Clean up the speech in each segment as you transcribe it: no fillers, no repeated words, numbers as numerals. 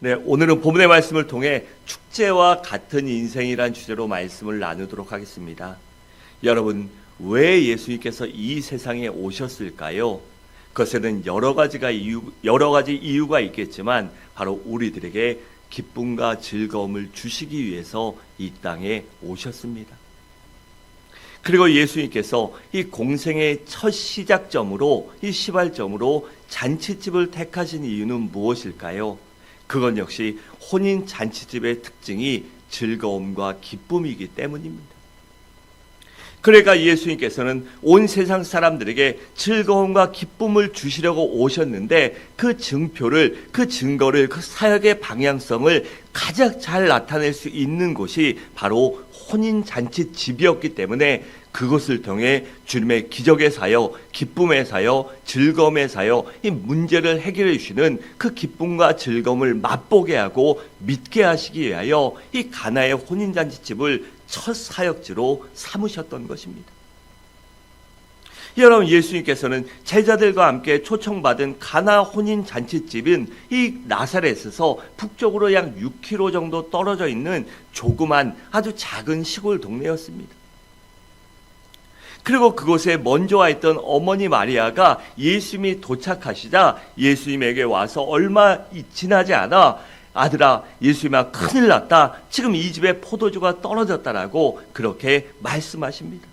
네, 오늘은 본문의 말씀을 통해 축제와 같은 인생이란 주제로 말씀을 나누도록 하겠습니다. 여러분, 왜 예수님께서 이 세상에 오셨을까요? 그것에는 여러 가지 이유가 있겠지만 바로 우리들에게 기쁨과 즐거움을 주시기 위해서 이 땅에 오셨습니다. 그리고 예수님께서 이 공생의 첫 시작점으로, 이 시발점으로 잔치집을 택하신 이유는 무엇일까요? 그건 역시 혼인 잔치집의 특징이 즐거움과 기쁨이기 때문입니다. 그러니까 예수님께서는 온 세상 사람들에게 즐거움과 기쁨을 주시려고 오셨는데 그 증표를, 그 증거를, 그 사역의 방향성을 가장 잘 나타낼 수 있는 곳이 바로 혼인 잔치집이었기 때문에 그것을 통해 주님의 기적의 사역, 기쁨의 사역, 즐거움의 사역, 이 문제를 해결해 주시는 그 기쁨과 즐거움을 맛보게 하고 믿게 하시기 위하여 이 가나의 혼인잔치집을 첫 사역지로 삼으셨던 것입니다. 여러분, 예수님께서는 제자들과 함께 초청받은 가나 혼인잔치집은 이 나사렛에서 북쪽으로 약 6km 정도 떨어져 있는 조그만 아주 작은 시골 동네였습니다. 그리고 그곳에 먼저 와 있던 어머니 마리아가 예수님이 도착하시자 예수님에게 와서 얼마 지나지 않아 아들아, 예수님아, 큰일 났다. 지금 이 집에 포도주가 떨어졌다라고 그렇게 말씀하십니다.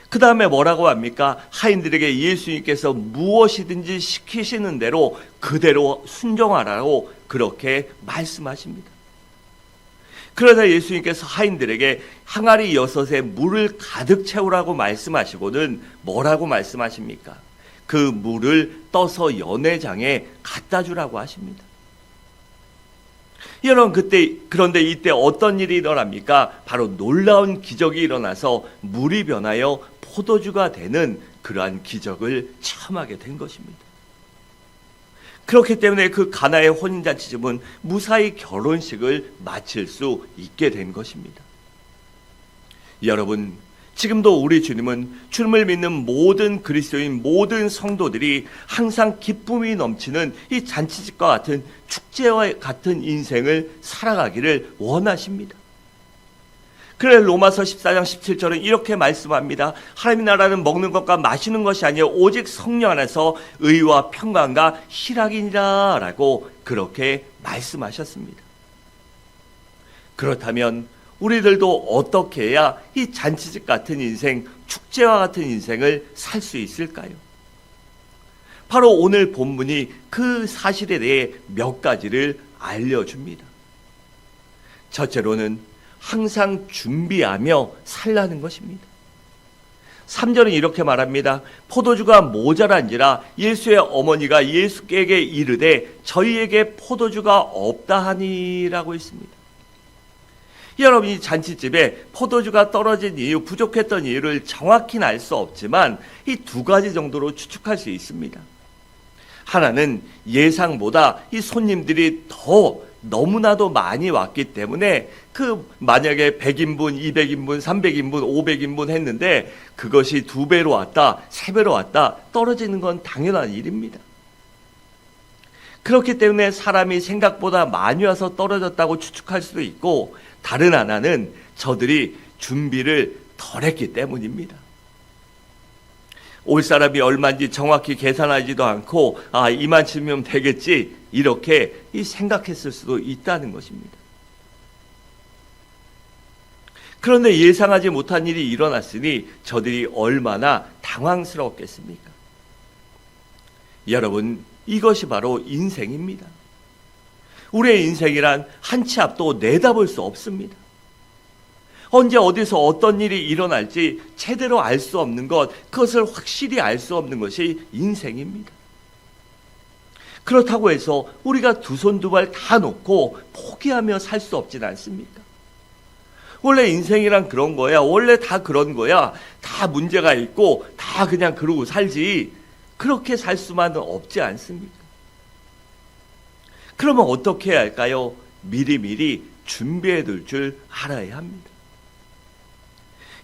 그 다음에 뭐라고 합니까? 하인들에게 예수님께서 무엇이든지 시키시는 대로 그대로 순종하라고 그렇게 말씀하십니다. 그러자 예수님께서 하인들에게 항아리 6에 물을 가득 채우라고 말씀하시고는 뭐라고 말씀하십니까? 그 물을 떠서 연회장에 갖다 주라고 하십니다. 여러분, 그런데 이때 어떤 일이 일어납니까? 바로 놀라운 기적이 일어나서 물이 변하여 포도주가 되는 그러한 기적을 체험하게 된 것입니다. 그렇기 때문에 그 가나의 혼인잔치집은 무사히 결혼식을 마칠 수 있게 된 것입니다. 여러분, 지금도 우리 주님은 주님을 믿는 모든 그리스도인, 모든 성도들이 항상 기쁨이 넘치는 이 잔치집과 같은 축제와 같은 인생을 살아가기를 원하십니다. 그래 로마서 14장 17절은 이렇게 말씀합니다. 하나님의 나라는 먹는 것과 마시는 것이 아니요 오직 성령 안에서 의와 평강과 희락이니라 라고 그렇게 말씀하셨습니다. 그렇다면 우리들도 어떻게 해야 이 잔치집 같은 인생, 축제와 같은 인생을 살 수 있을까요? 바로 오늘 본문이 그 사실에 대해 몇 가지를 알려줍니다. 첫째로는 항상 준비하며 살라는 것입니다. 3절은 이렇게 말합니다. 포도주가 모자란지라 예수의 어머니가 예수께 이르되 저희에게 포도주가 없다 하니라고 했습니다. 여러분이 잔치집에 포도주가 떨어진 이유, 부족했던 이유를 정확히는 알 수 없지만 이 2가지 정도로 추측할 수 있습니다. 하나는 예상보다 이 손님들이 더 너무나도 많이 왔기 때문에 만약에 100인분, 200인분, 300인분, 500인분 했는데 그것이 2배로 왔다, 3배로 왔다 떨어지는 건 당연한 일입니다. 그렇기 때문에 사람이 생각보다 많이 와서 떨어졌다고 추측할 수도 있고 다른 하나는 저들이 준비를 덜 했기 때문입니다. 올 사람이 얼마인지 정확히 계산하지도 않고 이만치면 되겠지 이렇게 생각했을 수도 있다는 것입니다. 그런데 예상하지 못한 일이 일어났으니 저들이 얼마나 당황스러웠겠습니까? 여러분, 이것이 바로 인생입니다. 우리의 인생이란 한 치 앞도 내다볼 수 없습니다. 언제 어디서 어떤 일이 일어날지 제대로 알 수 없는 것, 그것을 확실히 알 수 없는 것이 인생입니다. 그렇다고 해서 우리가 두 손 두 발 다 놓고 포기하며 살 수 없진 않습니까? 원래 인생이란 그런 거야. 원래 다 그런 거야. 다 문제가 있고 다 그냥 그러고 살지. 그렇게 살 수만은 없지 않습니까? 그러면 어떻게 해야 할까요? 미리미리 준비해 둘 줄 알아야 합니다.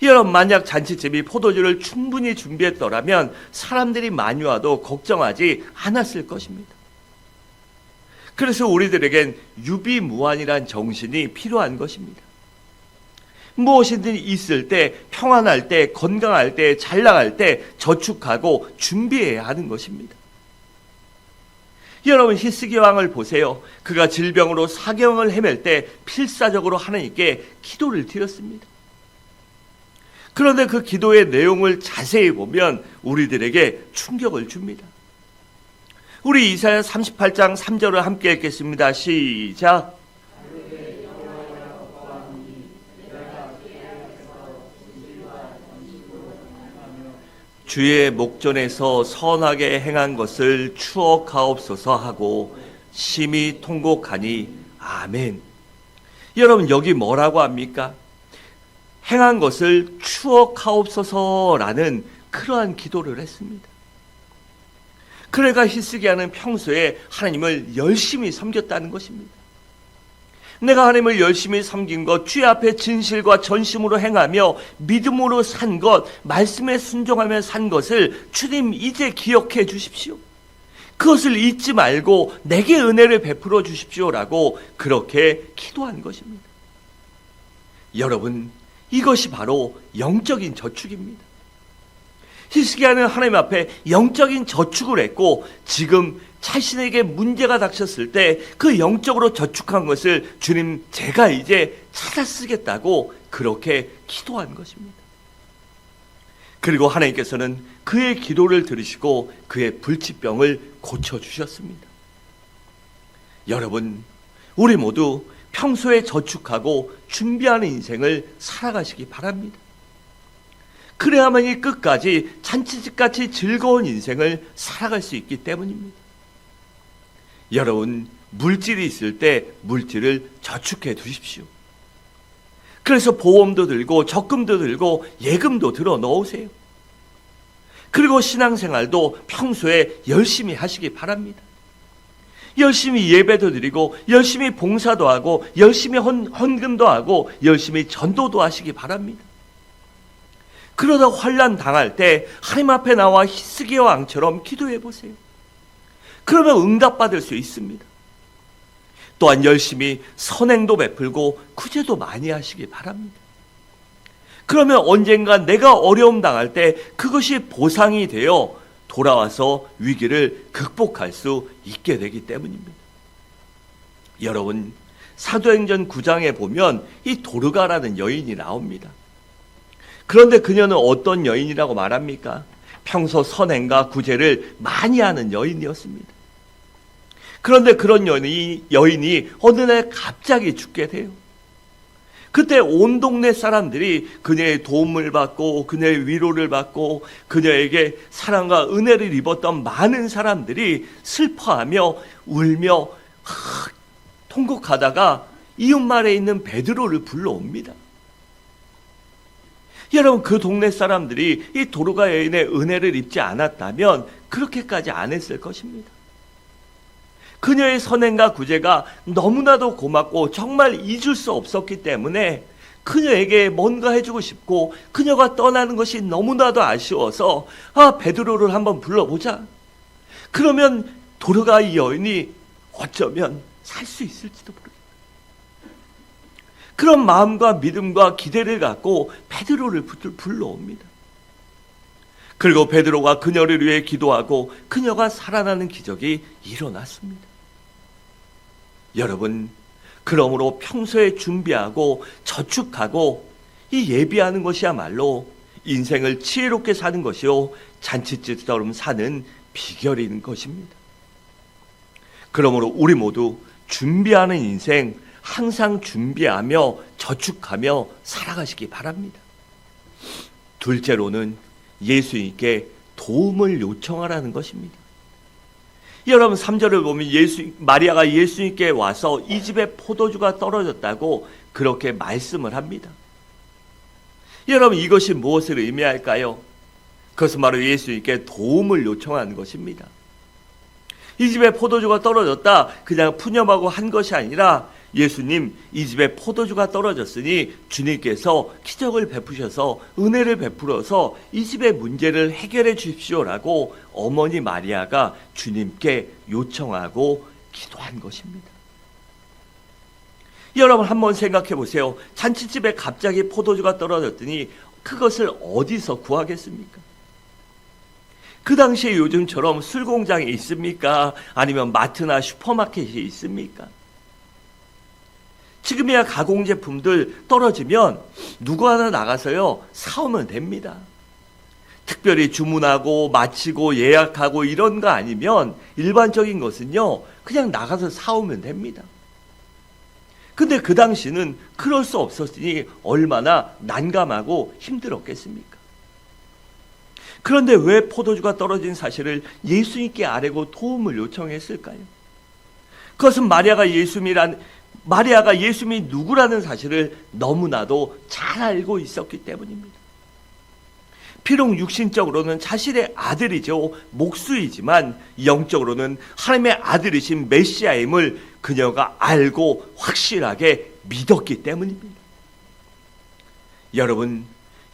여러분, 만약 잔치집이 포도주를 충분히 준비했더라면 사람들이 많이 와도 걱정하지 않았을 것입니다. 그래서 우리들에겐 유비무환이란 정신이 필요한 것입니다. 무엇이든 있을 때, 평안할 때, 건강할 때, 잘 나갈 때 저축하고 준비해야 하는 것입니다. 여러분, 히스기 왕을 보세요. 그가 질병으로 사경을 헤맬 때 필사적으로 하나님께 기도를 드렸습니다. 그런데 그 기도의 내용을 자세히 보면 우리들에게 충격을 줍니다. 우리 이사야 38장 3절을 함께 읽겠습니다. 시작. 주의 목전에서 선하게 행한 것을 추억하옵소서 하고 심히 통곡하니 아멘. 여러분, 여기 뭐라고 합니까? 행한 것을 추억하옵소서라는 그러한 기도를 했습니다. 그래가 히스기야는 평소에 하나님을 열심히 섬겼다는 것입니다. 내가 하나님을 열심히 섬긴 것, 주의 앞에 진실과 전심으로 행하며 믿음으로 산 것, 말씀에 순종하며 산 것을 주님 이제 기억해 주십시오. 그것을 잊지 말고 내게 은혜를 베풀어 주십시오라고 그렇게 기도한 것입니다. 여러분, 이것이 바로 영적인 저축입니다. 히스기야는 하나님 앞에 영적인 저축을 했고, 지금 자신에게 문제가 닥쳤을 때 그 영적으로 저축한 것을 주님, 제가 이제 찾아 쓰겠다고 그렇게 기도한 것입니다. 그리고 하나님께서는 그의 기도를 들으시고 그의 불치병을 고쳐주셨습니다. 여러분, 우리 모두 평소에 저축하고 준비하는 인생을 살아가시기 바랍니다. 그래야만이 끝까지 잔치집같이 즐거운 인생을 살아갈 수 있기 때문입니다. 여러분, 물질이 있을 때 물질을 저축해 두십시오. 그래서 보험도 들고 적금도 들고 예금도 들어 넣으세요. 그리고 신앙생활도 평소에 열심히 하시기 바랍니다. 열심히 예배도 드리고 열심히 봉사도 하고 열심히 헌금도 하고 열심히 전도도 하시기 바랍니다. 그러다 환난 당할 때 하나님 앞에 나와 히스기야 왕처럼 기도해 보세요. 그러면 응답받을 수 있습니다. 또한 열심히 선행도 베풀고 구제도 많이 하시기 바랍니다. 그러면 언젠가 내가 어려움 당할 때 그것이 보상이 되어 돌아와서 위기를 극복할 수 있게 되기 때문입니다. 여러분, 사도행전 9장에 보면 이 도르가라는 여인이 나옵니다. 그런데 그녀는 어떤 여인이라고 말합니까? 평소 선행과 구제를 많이 하는 여인이었습니다. 그런데 그런 여인이 어느 날 갑자기 죽게 돼요. 그때 온 동네 사람들이 그녀의 도움을 받고 그녀의 위로를 받고 그녀에게 사랑과 은혜를 입었던 많은 사람들이 슬퍼하며 울며 통곡하다가 이웃마을에 있는 베드로를 불러옵니다. 여러분, 그 동네 사람들이 이 도르가 여인의 은혜를 입지 않았다면 그렇게까지 안 했을 것입니다. 그녀의 선행과 구제가 너무나도 고맙고 정말 잊을 수 없었기 때문에 그녀에게 뭔가 해주고 싶고 그녀가 떠나는 것이 너무나도 아쉬워서 베드로를 한번 불러보자. 그러면 도르가 이 여인이 어쩌면 살 수 있을지도 모르겠다. 그런 마음과 믿음과 기대를 갖고 베드로를 불러옵니다. 그리고 베드로가 그녀를 위해 기도하고 그녀가 살아나는 기적이 일어났습니다. 여러분, 그러므로 평소에 준비하고 저축하고 이 예비하는 것이야말로 인생을 지혜롭게 사는 것이요 잔치집처럼 사는 비결인 것입니다. 그러므로 우리 모두 준비하는 인생 항상 준비하며 저축하며 살아가시기 바랍니다. 둘째로는 예수님께 도움을 요청하라는 것입니다. 여러분, 3절을 보면 마리아가 예수님께 와서 이 집에 포도주가 떨어졌다고 그렇게 말씀을 합니다. 여러분, 이것이 무엇을 의미할까요? 그것은 바로 예수님께 도움을 요청하는 것입니다. 이 집에 포도주가 떨어졌다 그냥 푸념하고 한 것이 아니라 예수님, 이 집에 포도주가 떨어졌으니 주님께서 기적을 베푸셔서 은혜를 베풀어서 이 집의 문제를 해결해 주십시오라고 어머니 마리아가 주님께 요청하고 기도한 것입니다. 여러분 한번 생각해 보세요. 잔치집에 갑자기 포도주가 떨어졌더니 그것을 어디서 구하겠습니까? 그 당시에 요즘처럼 술공장이 있습니까? 아니면 마트나 슈퍼마켓이 있습니까? 지금이야 가공제품들 떨어지면 누구 하나 나가서요 사오면 됩니다. 특별히 주문하고 마치고 예약하고 이런 거 아니면 일반적인 것은요 그냥 나가서 사오면 됩니다. 근데 그 당시는 그럴 수 없었으니 얼마나 난감하고 힘들었겠습니까? 그런데 왜 포도주가 떨어진 사실을 예수님께 아뢰고 도움을 요청했을까요? 그것은 마리아가 예수님이 누구라는 사실을 너무나도 잘 알고 있었기 때문입니다. 비록 육신적으로는 자신의 아들이죠, 목수이지만 영적으로는 하나님의 아들이신 메시아임을 그녀가 알고 확실하게 믿었기 때문입니다.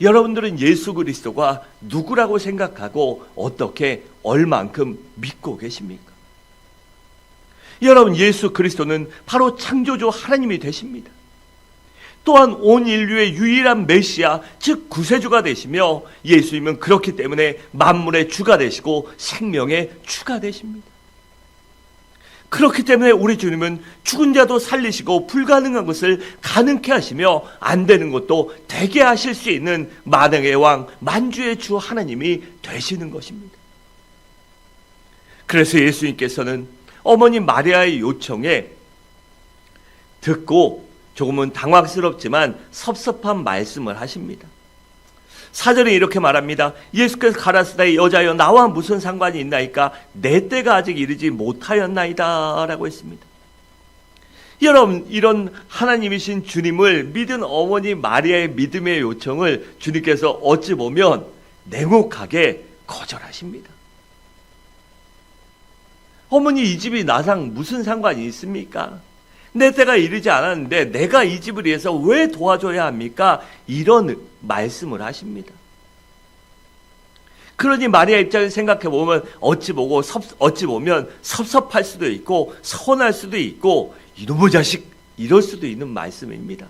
여러분들은 예수 그리스도가 누구라고 생각하고 어떻게 얼만큼 믿고 계십니까? 여러분, 예수 그리스도는 바로 창조주 하나님이 되십니다. 또한 온 인류의 유일한 메시아, 즉 구세주가 되시며 예수님은 그렇기 때문에 만물의 주가 되시고 생명의 주가 되십니다. 그렇기 때문에 우리 주님은 죽은 자도 살리시고 불가능한 것을 가능케 하시며 안 되는 것도 되게 하실 수 있는 만왕의 왕, 만주의 주 하나님이 되시는 것입니다. 그래서 예수님께서는 어머니 마리아의 요청에 듣고 조금은 당황스럽지만 섭섭한 말씀을 하십니다. 4절에 이렇게 말합니다. 예수께서 가라사대 여자여 나와 무슨 상관이 있나이까 내 때가 아직 이르지 못하였나이다 라고 했습니다. 여러분, 이런 하나님이신 주님을 믿은 어머니 마리아의 믿음의 요청을 주님께서 어찌 보면 냉혹하게 거절하십니다. 어머니, 이 집이 나랑 무슨 상관이 있습니까? 내 때가 이르지 않았는데 내가 이 집을 위해서 왜 도와줘야 합니까? 이런 말씀을 하십니다. 그러니 마리아 입장에서 생각해 보면 어찌 보면 섭섭할 수도 있고 서운할 수도 있고 이놈의 자식 이럴 수도 있는 말씀입니다.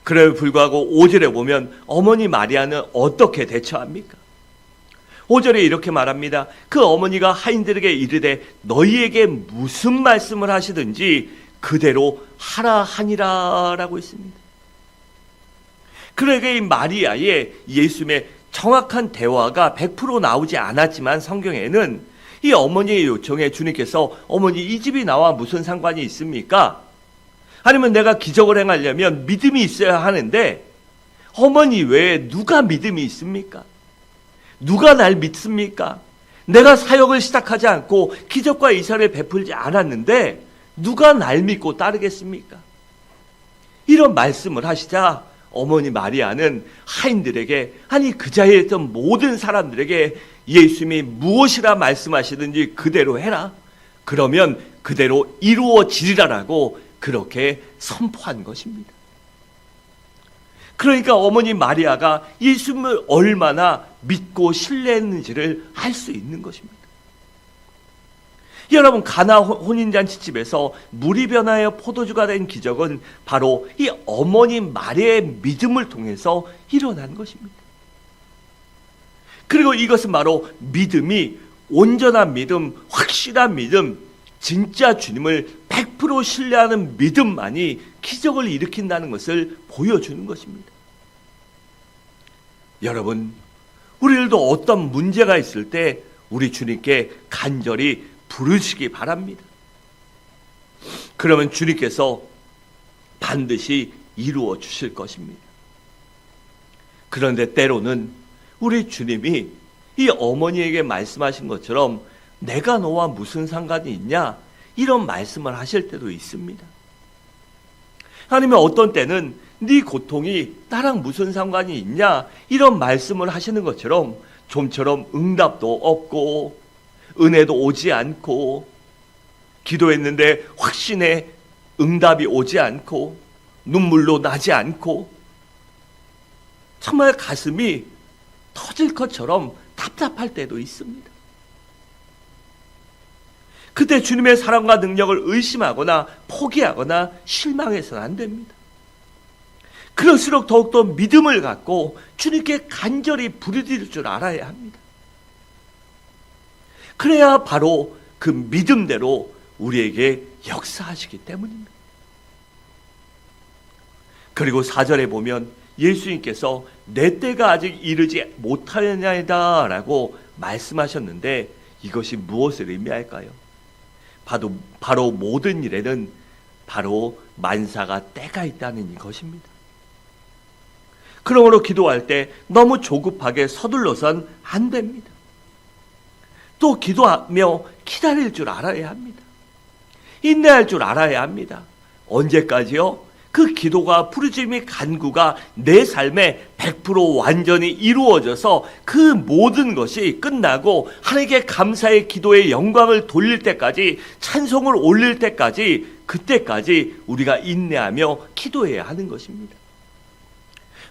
그래도 불구하고 5절에 보면 어머니 마리아는 어떻게 대처합니까? 5절에 이렇게 말합니다. 그 어머니가 하인들에게 이르되 너희에게 무슨 말씀을 하시든지 그대로 하라 하니라 라고 했습니다. 그러니까 이 마리아의 예수님의 정확한 대화가 100% 나오지 않았지만 성경에는 이 어머니의 요청에 주님께서 어머니 이 집이 나와 무슨 상관이 있습니까? 아니면 내가 기적을 행하려면 믿음이 있어야 하는데 어머니 외에 누가 믿음이 있습니까? 누가 날 믿습니까? 내가 사역을 시작하지 않고 기적과 이사를 베풀지 않았는데 누가 날 믿고 따르겠습니까? 이런 말씀을 하시자 어머니 마리아는 하인들에게, 아니 그 자리에 있던 모든 사람들에게 예수님이 무엇이라 말씀하시든지 그대로 해라. 그러면 그대로 이루어지리라라고 그렇게 선포한 것입니다. 그러니까 어머니 마리아가 예수님을 얼마나 믿고 신뢰했는지를 알 수 있는 것입니다. 여러분, 가나 혼인잔치집에서 물이 변하여 포도주가 된 기적은 바로 이 어머니 마리아의 믿음을 통해서 일어난 것입니다. 그리고 이것은 바로 믿음이 온전한 믿음, 확실한 믿음, 진짜 주님을 100% 신뢰하는 믿음만이 기적을 일으킨다는 것을 보여주는 것입니다. 여러분, 우리들도 어떤 문제가 있을 때 우리 주님께 간절히 부르시기 바랍니다. 그러면 주님께서 반드시 이루어 주실 것입니다. 그런데 때로는 우리 주님이 이 어머니에게 말씀하신 것처럼 내가 너와 무슨 상관이 있냐? 이런 말씀을 하실 때도 있습니다. 아니면 어떤 때는 네 고통이 나랑 무슨 상관이 있냐? 이런 말씀을 하시는 것처럼 좀처럼 응답도 없고 은혜도 오지 않고 기도했는데 확신의 응답이 오지 않고 눈물로 나지 않고 정말 가슴이 터질 것처럼 답답할 때도 있습니다. 그때 주님의 사랑과 능력을 의심하거나 포기하거나 실망해서는 안 됩니다. 그럴수록 더욱더 믿음을 갖고 주님께 간절히 부르짖을 줄 알아야 합니다. 그래야 바로 그 믿음대로 우리에게 역사하시기 때문입니다. 그리고 4절에 보면 예수님께서 내 때가 아직 이르지 못하였나이다 라고 말씀하셨는데, 이것이 무엇을 의미할까요? 바로 모든 일에는 바로 만사가 때가 있다는 것입니다. 그러므로 기도할 때 너무 조급하게 서둘러선 안 됩니다. 또 기도하며 기다릴 줄 알아야 합니다. 인내할 줄 알아야 합니다. 언제까지요? 그 기도가 부르짖음이 간구가 내 삶에 100% 완전히 이루어져서 그 모든 것이 끝나고 하나님께 감사의 기도의 영광을 돌릴 때까지, 찬송을 올릴 때까지, 그때까지 우리가 인내하며 기도해야 하는 것입니다.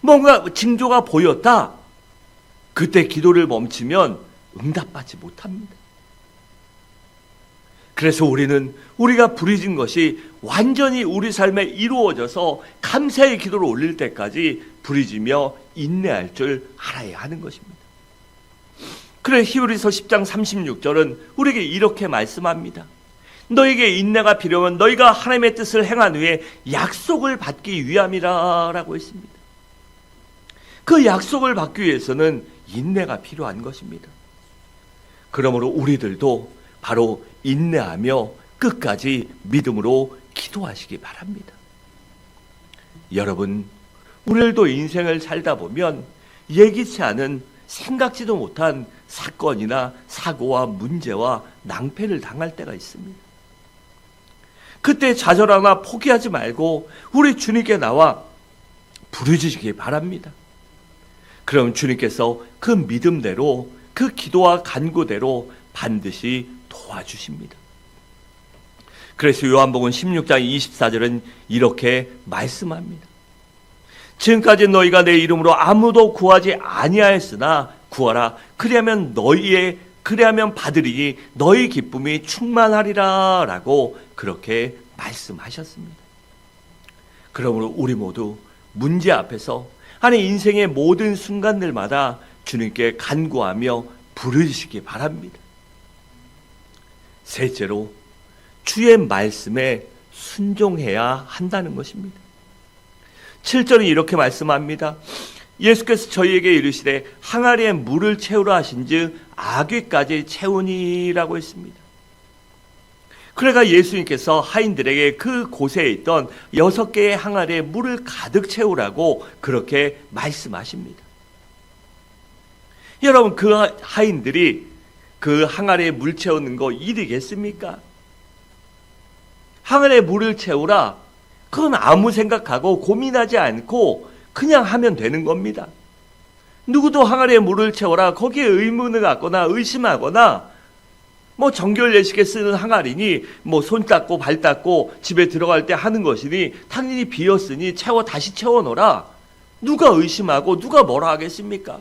뭔가 징조가 보였다, 그때 기도를 멈추면 응답받지 못합니다. 그래서 우리는 우리가 부르짖은 것이 완전히 우리 삶에 이루어져서 감사의 기도를 올릴 때까지 부르짖으며 인내할 줄 알아야 하는 것입니다. 그래 히브리서 10장 36절은 우리에게 이렇게 말씀합니다. 너에게 인내가 필요하면 너희가 하나님의 뜻을 행한 후에 약속을 받기 위함이라 라고 했습니다. 그 약속을 받기 위해서는 인내가 필요한 것입니다. 그러므로 우리들도 바로 인내하며 끝까지 믿음으로 기도하시기 바랍니다. 여러분, 우리들도 인생을 살다 보면 예기치 않은, 생각지도 못한 사건이나 사고와 문제와 낭패를 당할 때가 있습니다. 그때 좌절하거나 포기하지 말고 우리 주님께 나와 부르짖으시기 바랍니다. 그럼 주님께서 그 믿음대로, 그 기도와 간구대로 반드시 도와주십니다. 그래서 요한복음 16장 24절은 이렇게 말씀합니다. 지금까지 너희가 내 이름으로 아무도 구하지 아니하였으나 구하라. 그리하면 받으리니 너희 기쁨이 충만하리라 라고 그렇게 말씀하셨습니다. 그러므로 우리 모두 문제 앞에서, 아니 인생의 모든 순간들마다 주님께 간구하며 부르시기 바랍니다. 셋째로, 주의 말씀에 순종해야 한다는 것입니다. 7절은 이렇게 말씀합니다. 예수께서 저희에게 이르시되 항아리에 물을 채우라 하신즉 아귀까지 채우니라고 했습니다. 그러니까 예수님께서 하인들에게 그 곳에 있던 6개의 항아리에 물을 가득 채우라고 그렇게 말씀하십니다. 여러분, 그 하인들이 그 항아리에 물 채우는 거 일이겠습니까? 항아리에 물을 채우라, 그건 아무 생각하고 고민하지 않고 그냥 하면 되는 겁니다. 누구도 항아리에 물을 채워라, 거기에 의문을 갖거나 의심하거나, 정결 예식에 쓰는 항아리니 손 닦고 발 닦고 집에 들어갈 때 하는 것이니 당연히 비었으니 다시 채워놓으라, 누가 의심하고 누가 뭐라 하겠습니까?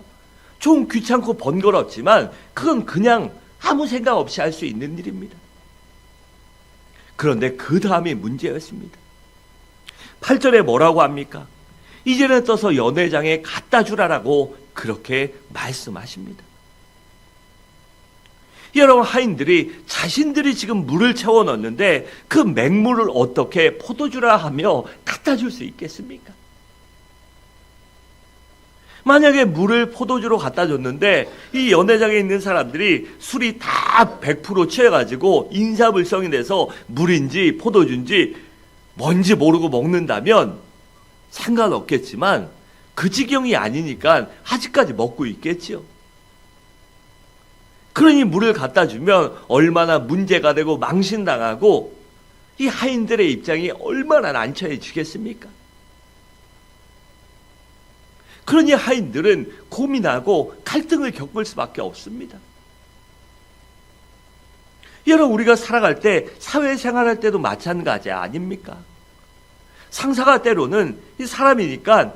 좀 귀찮고 번거롭지만 그건 그냥 아무 생각 없이 할 수 있는 일입니다. 그런데 그 다음이 문제였습니다. 8절에 뭐라고 합니까? 이제는 떠서 연회장에 갖다 주라라고 그렇게 말씀하십니다. 여러분, 하인들이 자신들이 지금 물을 채워 넣었는데 그 맹물을 어떻게 포도주라 하며 갖다 줄 수 있겠습니까? 만약에 물을 포도주로 갖다 줬는데 이 연회장에 있는 사람들이 술이 다 100% 취해가지고 인사불성이 돼서 물인지 포도주인지 뭔지 모르고 먹는다면 상관없겠지만 그 지경이 아니니까 아직까지 먹고 있겠지요. 그러니 물을 갖다 주면 얼마나 문제가 되고 망신당하고 이 하인들의 입장이 얼마나 난처해지겠습니까? 그러니 하인들은 고민하고 갈등을 겪을 수밖에 없습니다. 여러분, 우리가 살아갈 때, 사회생활할 때도 마찬가지 아닙니까? 상사가 때로는 이 사람이니까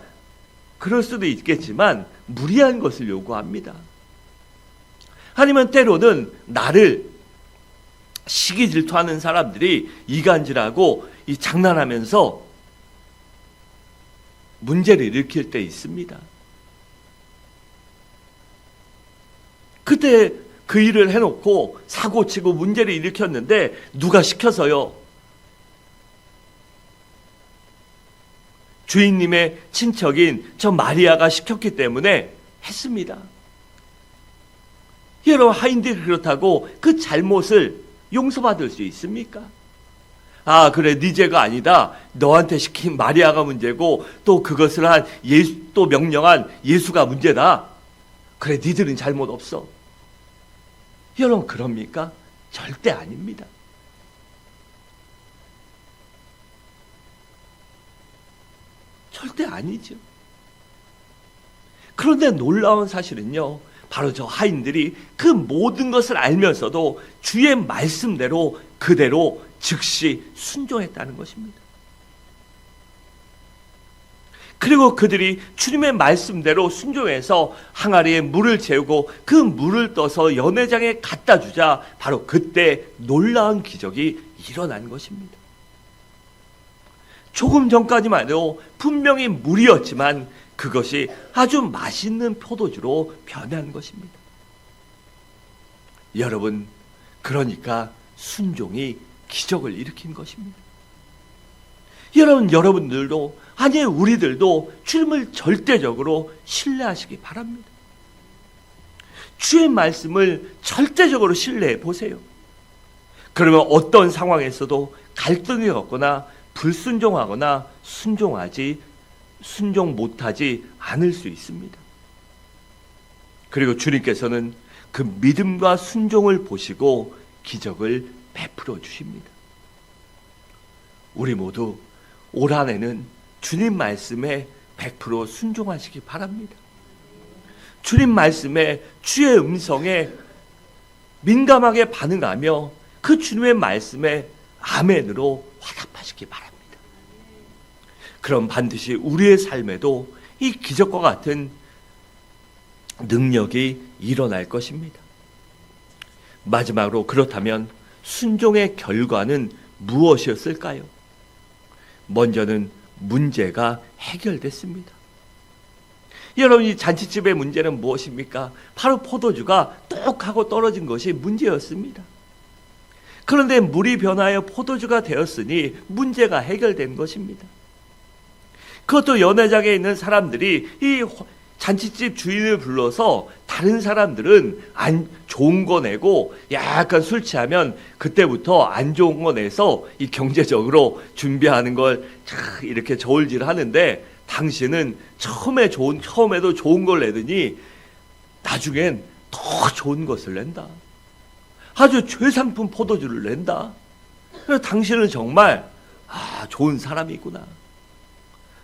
그럴 수도 있겠지만 무리한 것을 요구합니다. 아니면 때로는 나를 시기 질투하는 사람들이 이간질하고 이 장난하면서 문제를 일으킬 때 있습니다. 그때 그 일을 해놓고 사고치고 문제를 일으켰는데 누가 시켜서요? 주인님의 친척인 저 마리아가 시켰기 때문에 했습니다. 여러분, 하인들이 그렇다고 그 잘못을 용서받을 수 있습니까? 아, 그래, 네 죄가 아니다. 너한테 시킨 마리아가 문제고 또 그것을 한 또 명령한 예수가 문제다. 그래, 니들은 잘못 없어. 여러분, 그럽니까? 절대 아닙니다. 절대 아니죠. 그런데 놀라운 사실은요, 바로 저 하인들이 그 모든 것을 알면서도 주의 말씀대로 그대로 즉시 순종했다는 것입니다. 그리고 그들이 주님의 말씀대로 순종해서 항아리에 물을 채우고 그 물을 떠서 연회장에 갖다 주자 바로 그때 놀라운 기적이 일어난 것입니다. 조금 전까지만 해도 분명히 물이었지만 그것이 아주 맛있는 포도주로 변한 것입니다. 여러분, 그러니까 순종이 기적을 일으킨 것입니다. 여러분들도, 아니 우리들도 주님을 절대적으로 신뢰하시기 바랍니다. 주의 말씀을 절대적으로 신뢰해 보세요. 그러면 어떤 상황에서도 갈등이 없거나 불순종하거나 순종 못하지 않을 수 있습니다. 그리고 주님께서는 그 믿음과 순종을 보시고 기적을 베풀어 주십니다. 우리 모두 올 한 해는 주님 말씀에 100% 순종하시기 바랍니다. 주님 말씀에, 주의 음성에 민감하게 반응하며 그 주님의 말씀에 아멘으로 화답하시기 바랍니다. 그럼 반드시 우리의 삶에도 이 기적과 같은 능력이 일어날 것입니다. 마지막으로, 그렇다면 순종의 결과는 무엇이었을까요? 먼저는 문제가 해결됐습니다. 여러분, 이 잔치집의 문제는 무엇입니까? 바로 포도주가 똑 하고 떨어진 것이 문제였습니다. 그런데 물이 변하여 포도주가 되었으니 문제가 해결된 것입니다. 그것도 연회장에 있는 사람들이 이 잔치집 주인을 불러서 다른 사람들은 안 좋은 거 내고 약간 술 취하면 그때부터 안 좋은 거 내서 이 경제적으로 준비하는 걸 이렇게 저울질 하는데 당신은 처음에도 좋은 걸 내더니 나중엔 더 좋은 것을 낸다. 아주 최상품 포도주를 낸다. 그래서 당신은 정말 좋은 사람이구나.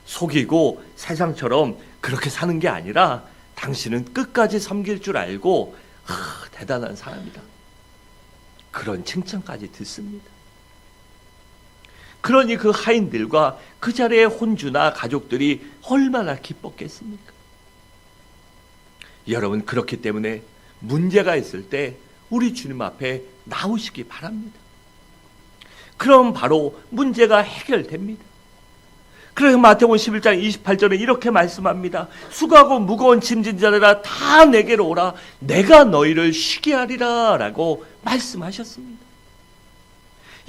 속이고 세상처럼 그렇게 사는 게 아니라 당신은 끝까지 섬길 줄 알고 대단한 사람이다. 그런 칭찬까지 듣습니다. 그러니 그 하인들과 그 자리에 혼주나 가족들이 얼마나 기뻤겠습니까? 여러분, 그렇기 때문에 문제가 있을 때 우리 주님 앞에 나오시기 바랍니다. 그럼 바로 문제가 해결됩니다. 그래서 마태복음 11장 28절에 이렇게 말씀합니다. 수고하고 무거운 짐진 자들아 다 내게로 오라. 내가 너희를 쉬게 하리라 라고 말씀하셨습니다.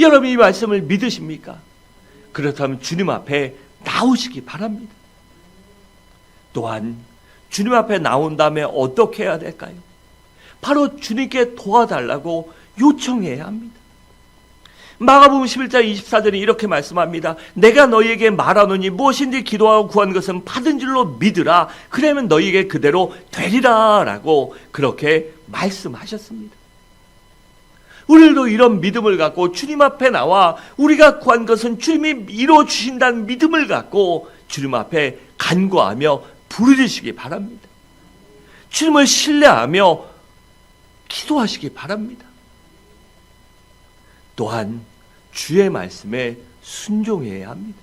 여러분, 이 말씀을 믿으십니까? 그렇다면 주님 앞에 나오시기 바랍니다. 또한 주님 앞에 나온 다음에 어떻게 해야 될까요? 바로 주님께 도와달라고 요청해야 합니다. 마가복음 11장 24절에 이렇게 말씀합니다. 내가 너희에게 말하노니 무엇인지 기도하고 구한 것은 받은 줄로 믿으라. 그러면 너희에게 그대로 되리라 라고 그렇게 말씀하셨습니다. 우리도 이런 믿음을 갖고 주님 앞에 나와 우리가 구한 것은 주님이 이루어주신다는 믿음을 갖고 주님 앞에 간구하며 부르짖으시기 바랍니다. 주님을 신뢰하며 기도하시기 바랍니다. 또한 주의 말씀에 순종해야 합니다.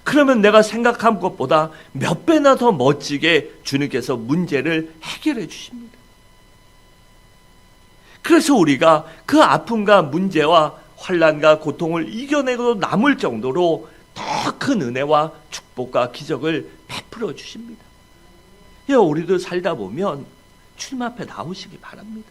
그러면 내가 생각한 것보다 몇 배나 더 멋지게 주님께서 문제를 해결해 주십니다. 그래서 우리가 그 아픔과 문제와 환난과 고통을 이겨내고 남을 정도로 더 큰 은혜와 축복과 기적을 베풀어 주십니다. 우리도 살다 보면 주님 앞에 나오시기 바랍니다.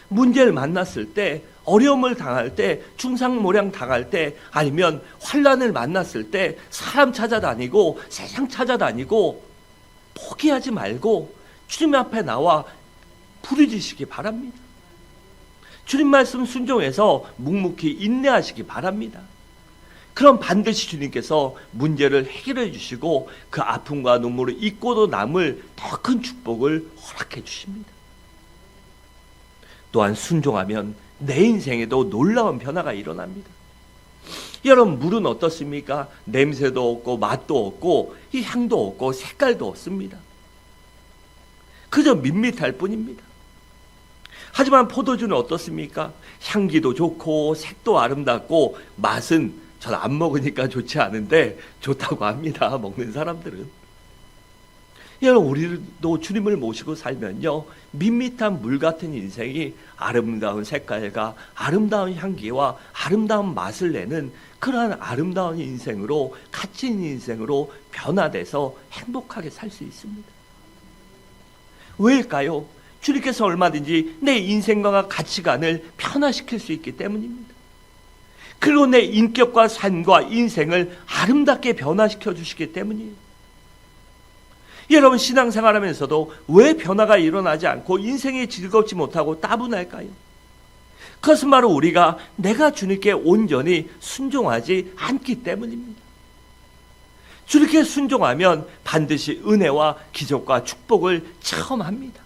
문제를 만났을 때, 어려움을 당할 때, 중상모략 당할 때, 아니면 환난을 만났을 때 사람 찾아다니고 세상 찾아다니고 포기하지 말고 주님 앞에 나와 부르짖으시기 바랍니다. 주님 말씀 순종해서 묵묵히 인내하시기 바랍니다. 그럼 반드시 주님께서 문제를 해결해 주시고 그 아픔과 눈물을 잊고도 남을 더 큰 축복을 허락해 주십니다. 또한 순종하면 내 인생에도 놀라운 변화가 일어납니다. 여러분, 물은 어떻습니까? 냄새도 없고 맛도 없고 이 향도 없고 색깔도 없습니다. 그저 밋밋할 뿐입니다. 하지만 포도주는 어떻습니까? 향기도 좋고 색도 아름답고 맛은 전 안 먹으니까 좋지 않은데 좋다고 합니다. 먹는 사람들은. 여러분, 우리도 주님을 모시고 살면요, 밋밋한 물 같은 인생이 아름다운 색깔과 아름다운 향기와 아름다운 맛을 내는 그러한 아름다운 인생으로, 가치 있는 인생으로 변화돼서 행복하게 살 수 있습니다. 왜일까요? 주님께서 얼마든지 내 인생과 가치관을 변화시킬 수 있기 때문입니다. 그리고 내 인격과 삶과 인생을 아름답게 변화시켜 주시기 때문이에요. 여러분, 신앙생활하면서도 왜 변화가 일어나지 않고 인생이 즐겁지 못하고 따분할까요? 그것은 바로 우리가 내가 주님께 온전히 순종하지 않기 때문입니다. 주님께 순종하면 반드시 은혜와 기적과 축복을 체험합니다.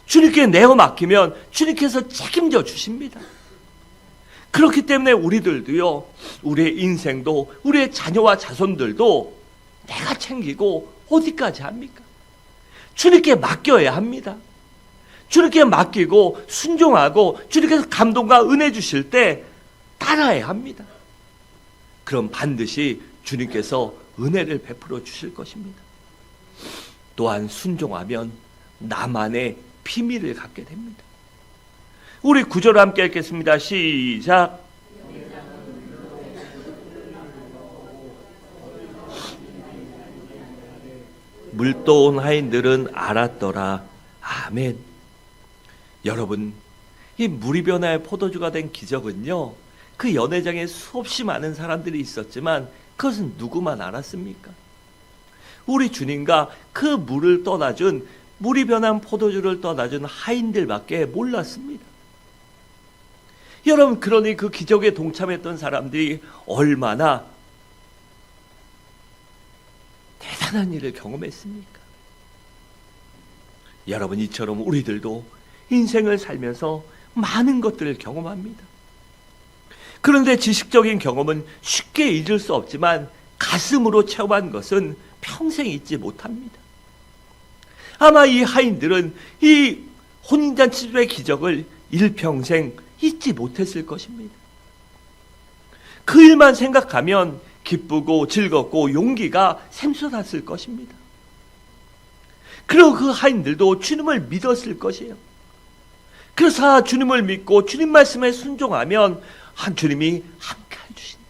주님께 내어 맡기면 주님께서 책임져 주십니다. 그렇기 때문에 우리들도요, 우리의 인생도 우리의 자녀와 자손들도 내가 챙기고 어디까지 합니까? 주님께 맡겨야 합니다. 주님께 맡기고 순종하고 주님께서 감동과 은혜 주실 때 따라야 합니다. 그럼 반드시 주님께서 은혜를 베풀어 주실 것입니다. 또한 순종하면 나만의 비밀을 갖게 됩니다. 우리 구절 함께 읽겠습니다. 시작. 물도온 하인들은 알았더라. 아멘. 여러분, 이 물이 변화의 포도주가 된 기적은요, 그 연회장에 수없이 많은 사람들이 있었지만 그것은 누구만 알았습니까? 우리 주님과 그 물을 떠나준, 물이 변한 포도주를 떠나준 하인들밖에 몰랐습니다. 여러분, 그러니 그 기적에 동참했던 사람들이 얼마나 대단한 일을 경험했습니까? 여러분, 이처럼 우리들도 인생을 살면서 많은 것들을 경험합니다. 그런데 지식적인 경험은 쉽게 잊을 수 없지만 가슴으로 체험한 것은 평생 잊지 못합니다. 아마 이 하인들은 이 혼인잔치의 기적을 일평생 잊지 못했을 것입니다. 그 일만 생각하면 기쁘고 즐겁고 용기가 샘솟았을 것입니다. 그리고 그 하인들도 주님을 믿었을 것이에요. 그래서 주님을 믿고 주님 말씀에 순종하면 주님이 함께 해주신다.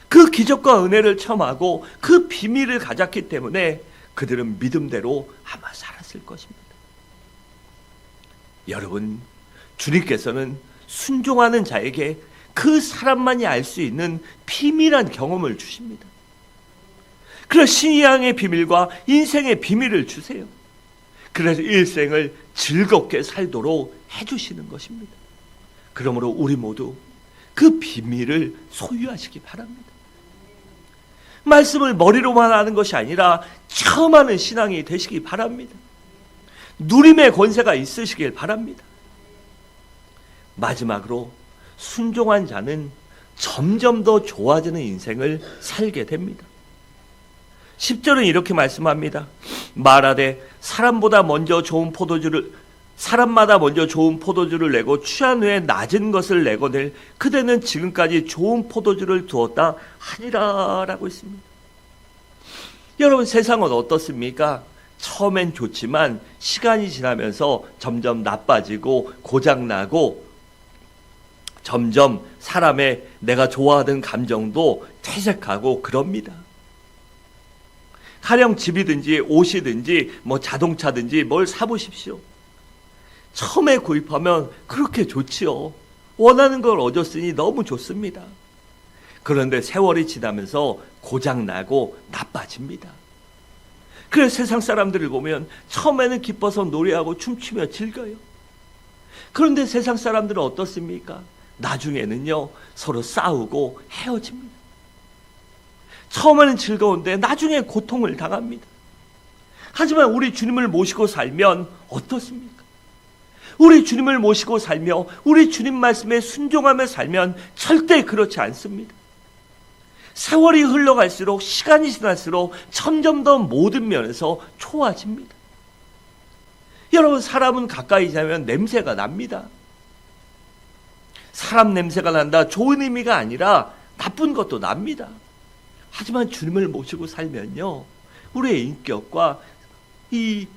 그 기적과 은혜를 체험하고 그 비밀을 가졌기 때문에 그들은 믿음대로 아마 살았을 것입니다. 여러분, 주님께서는 순종하는 자에게 그 사람만이 알 수 있는 비밀한 경험을 주십니다. 그래서 신앙의 비밀과 인생의 비밀을 주세요. 그래서 일생을 즐겁게 살도록 해주시는 것입니다. 그러므로 우리 모두 그 비밀을 소유하시기 바랍니다. 말씀을 머리로만 하는 것이 아니라 처음 하는 신앙이 되시기 바랍니다. 누림의 권세가 있으시길 바랍니다. 마지막으로 순종한 자는 점점 더 좋아지는 인생을 살게 됩니다. 10절은 이렇게 말씀합니다. 말하되 사람마다 먼저 좋은 포도주를 내고 취한 후에 낮은 것을 내거늘 그대는 지금까지 좋은 포도주를 두었다 하니라 라고 했습니다. 여러분, 세상은 어떻습니까? 처음엔 좋지만 시간이 지나면서 점점 나빠지고 고장나고 점점 사람의 내가 좋아하던 감정도 퇴색하고 그럽니다. 가령 집이든지 옷이든지 자동차든지 뭘 사보십시오. 처음에 구입하면 그렇게 좋지요. 원하는 걸 얻었으니 너무 좋습니다. 그런데 세월이 지나면서 고장나고 나빠집니다. 그래서 세상 사람들을 보면 처음에는 기뻐서 노래하고 춤추며 즐겨요. 그런데 세상 사람들은 어떻습니까? 나중에는요, 서로 싸우고 헤어집니다. 처음에는 즐거운데 나중에 고통을 당합니다. 하지만 우리 주님을 모시고 살면 어떻습니까? 우리 주님을 모시고 살며 우리 주님 말씀에 순종하며 살면 절대 그렇지 않습니다. 세월이 흘러갈수록 시간이 지날수록 점점 더 모든 면에서 좋아집니다. 여러분, 사람은 가까이 지나면 냄새가 납니다. 사람 냄새가 난다, 좋은 의미가 아니라 나쁜 것도 납니다. 하지만 주님을 모시고 살면요, 우리의 인격과 이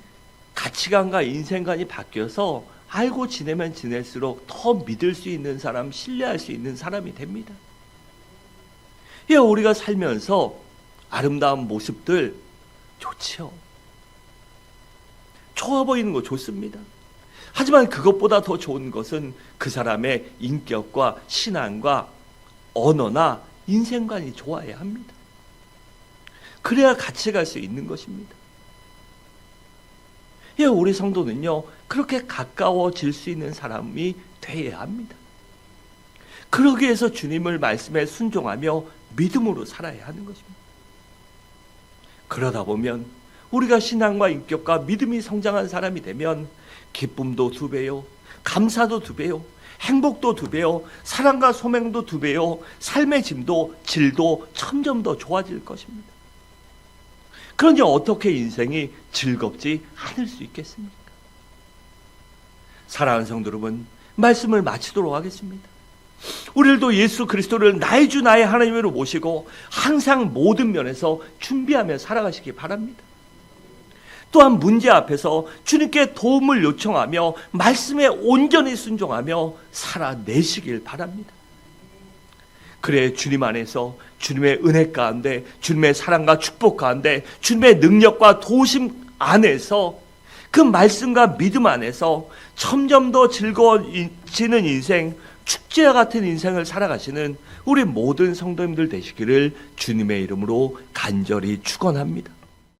가치관과 인생관이 바뀌어서 알고 지내면 지낼수록 더 믿을 수 있는 사람, 신뢰할 수 있는 사람이 됩니다. 예, 우리가 살면서 아름다운 모습들 좋지요. 좋아 보이는 거 좋습니다. 하지만 그것보다 더 좋은 것은 그 사람의 인격과 신앙과 언어나 인생관이 좋아야 합니다. 그래야 같이 갈 수 있는 것입니다. 예, 우리 성도는요, 그렇게 가까워질 수 있는 사람이 되어야 합니다. 그러기 위해서 주님을 말씀에 순종하며 믿음으로 살아야 하는 것입니다. 그러다 보면 우리가 신앙과 인격과 믿음이 성장한 사람이 되면 기쁨도 2배요, 감사도 2배요, 행복도 2배요, 사랑과 소명도 2배요, 삶의 질도 점점 더 좋아질 것입니다. 그러니 어떻게 인생이 즐겁지 않을 수 있겠습니까? 사랑하는 성도 여러분, 말씀을 마치도록 하겠습니다. 우리들도 예수 그리스도를 나의 주 나의 하나님으로 모시고 항상 모든 면에서 준비하며 살아가시기 바랍니다. 또한 문제 앞에서 주님께 도움을 요청하며 말씀에 온전히 순종하며 살아내시길 바랍니다. 그래 주님 안에서 주님의 은혜 가운데, 주님의 사랑과 축복 가운데, 주님의 능력과 도우심 안에서, 그 말씀과 믿음 안에서 점점 더 즐거워지는 인생, 축제와 같은 인생을 살아가시는 우리 모든 성도님들 되시기를 주님의 이름으로 간절히 축원합니다.